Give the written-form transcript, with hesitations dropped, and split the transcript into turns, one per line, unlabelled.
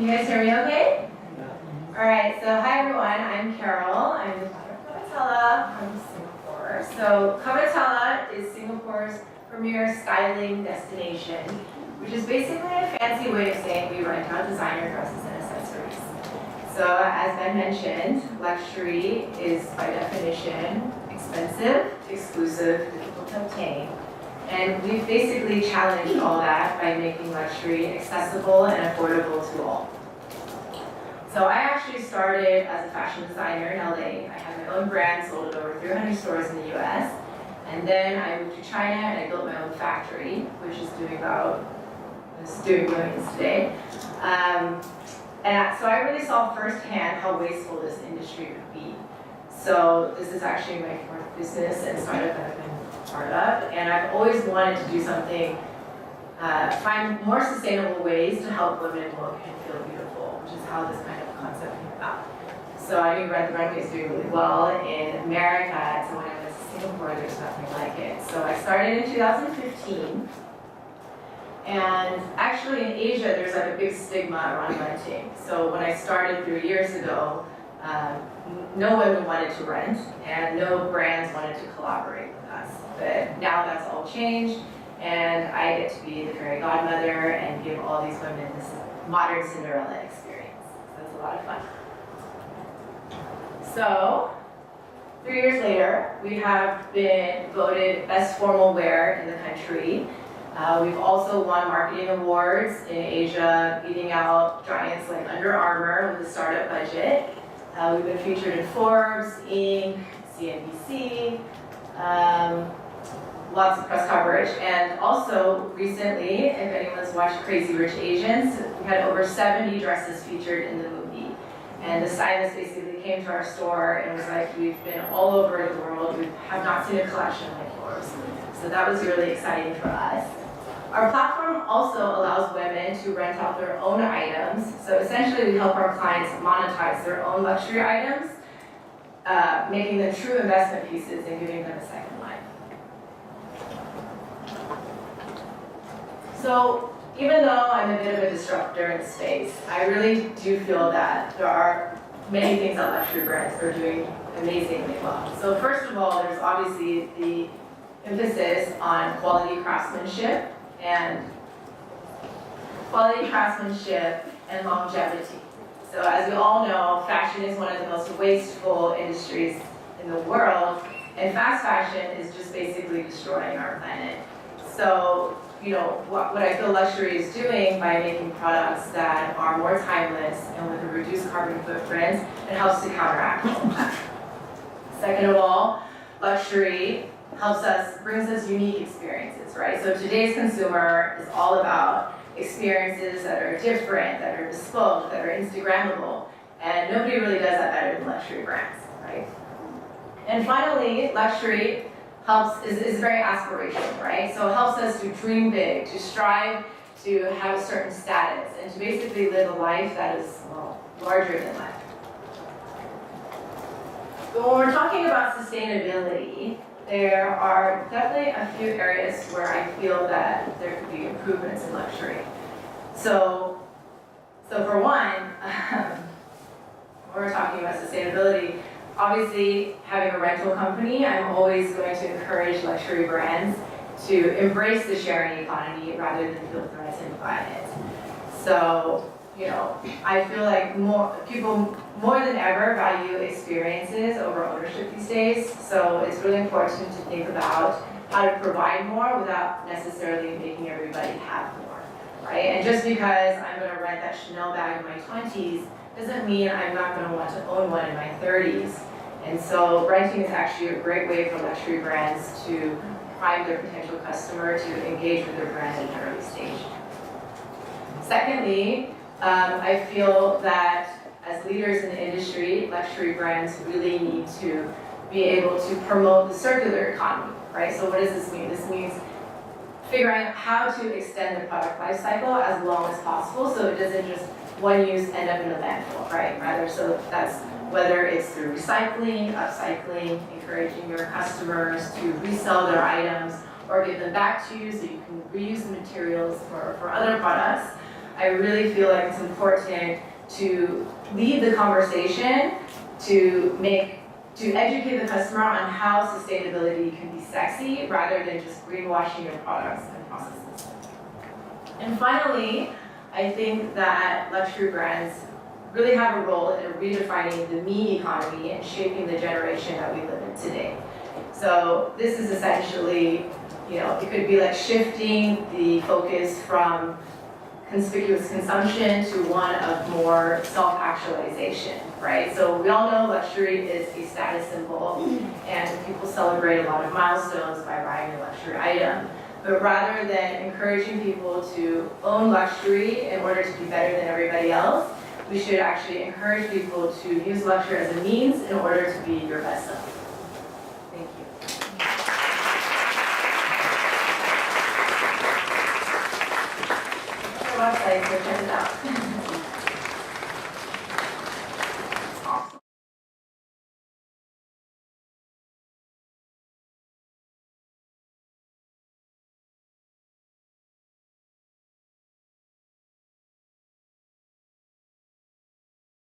you guys hear me okay? All right, so hi everyone, I'm Carol. I'm the founder of Covetella from Singapore. So Covetella is Singapore's premier styling destination, which is basically a fancy way of saying we rent out designer dresses and accessories. So as Ben mentioned, luxury is by definition expensive, exclusive, difficult to obtain. And we've basically challenged all that by making luxury accessible and affordable to all. So I actually started as a fashion designer in LA. I had my own brand, sold at over 300 stores in the US. And then I moved to China and I built my own factory, which is doing millions today. And so I really saw firsthand how wasteful this industry could be. So this is actually my fourth business and startup that I've been part of, and I've always wanted to do something, find more sustainable ways to help women look and feel beautiful, which is how this kind of concept came about. So I knew Rent the Runway is doing really well in America, so when I went to Singapore, there's nothing like it. So I started in 2015, and actually in Asia, there's like a big stigma around renting. So when I started 3 years ago, no women wanted to rent, and no brands wanted to collaborate with us. But now that's all changed, and I get to be the fairy godmother and give all these women this modern Cinderella experience. So it's a lot of fun. So, 3 years later, we have been voted best formal wear in the country. We've also won marketing awards in Asia, beating out giants like Under Armour with a startup budget. We've been featured in Forbes, Inc., CNBC, lots of press coverage, and also recently, if anyone's watched Crazy Rich Asians, we had over 70 dresses featured in the movie. And the stylist basically came to our store and was like, we've been all over the world, we have not seen a collection like yours. So that was really exciting for us. Our platform also allows women to rent out their own items. So essentially we help our clients monetize their own luxury items, making them true investment pieces and giving them a second life. So even though I'm a bit of a disruptor in the space, I really do feel that there are many things that luxury brands are doing amazingly well. So first of all, there's obviously the emphasis on quality craftsmanship and longevity. So as we all know, fashion is one of the most wasteful industries in the world, and fast fashion is just basically destroying our planet. So, you know, what I feel luxury is doing by making products that are more timeless and with a reduced carbon footprint, it helps to counteract all of that. Second of all, luxury brings us unique experiences, right? So today's consumer is all about experiences that are different, that are bespoke, that are Instagrammable, and nobody really does that better than luxury brands, right? And finally, luxury is very aspirational, right? So it helps us to dream big, to strive to have a certain status, and to basically live a life that is, well, larger than life. But when we're talking about sustainability, there are definitely a few areas where I feel that there could be improvements in luxury. So for one, when we're talking about sustainability, obviously having a rental company, I'm always going to encourage luxury brands to embrace the sharing economy rather than feel threatened by it. So, you know, I feel like people more than ever value experiences over ownership these days. So it's really important to think about how to provide more without necessarily making everybody have more, right? And just because I'm going to rent that Chanel bag in my 20s doesn't mean I'm not going to want to own one in my 30s. And so renting is actually a great way for luxury brands to prime their potential customer to engage with their brand at an early stage. Secondly, I feel that as leaders in the industry, luxury brands really need to be able to promote the circular economy, right? So what does this mean? This means figuring out how to extend the product life cycle as long as possible so it doesn't just one use end up in a landfill, right? Rather, so that's whether it's through recycling, upcycling, encouraging your customers to resell their items or give them back to you so you can reuse the materials for other products. I really feel like it's important to lead the conversation to educate the customer on how sustainability can be sexy rather than just greenwashing your products and processes. And finally, I think that luxury brands really have a role in redefining the me economy and shaping the generation that we live in today. So this is essentially, it could be like shifting the focus from conspicuous consumption to one of more self-actualization, right? So we all know luxury is a status symbol, and people celebrate a lot of milestones by buying a luxury item. But rather than encouraging people to own luxury in order to be better than everybody else, we should actually encourage people to use luxury as a means in order to be your best self. Thank you. Our website, so check it out.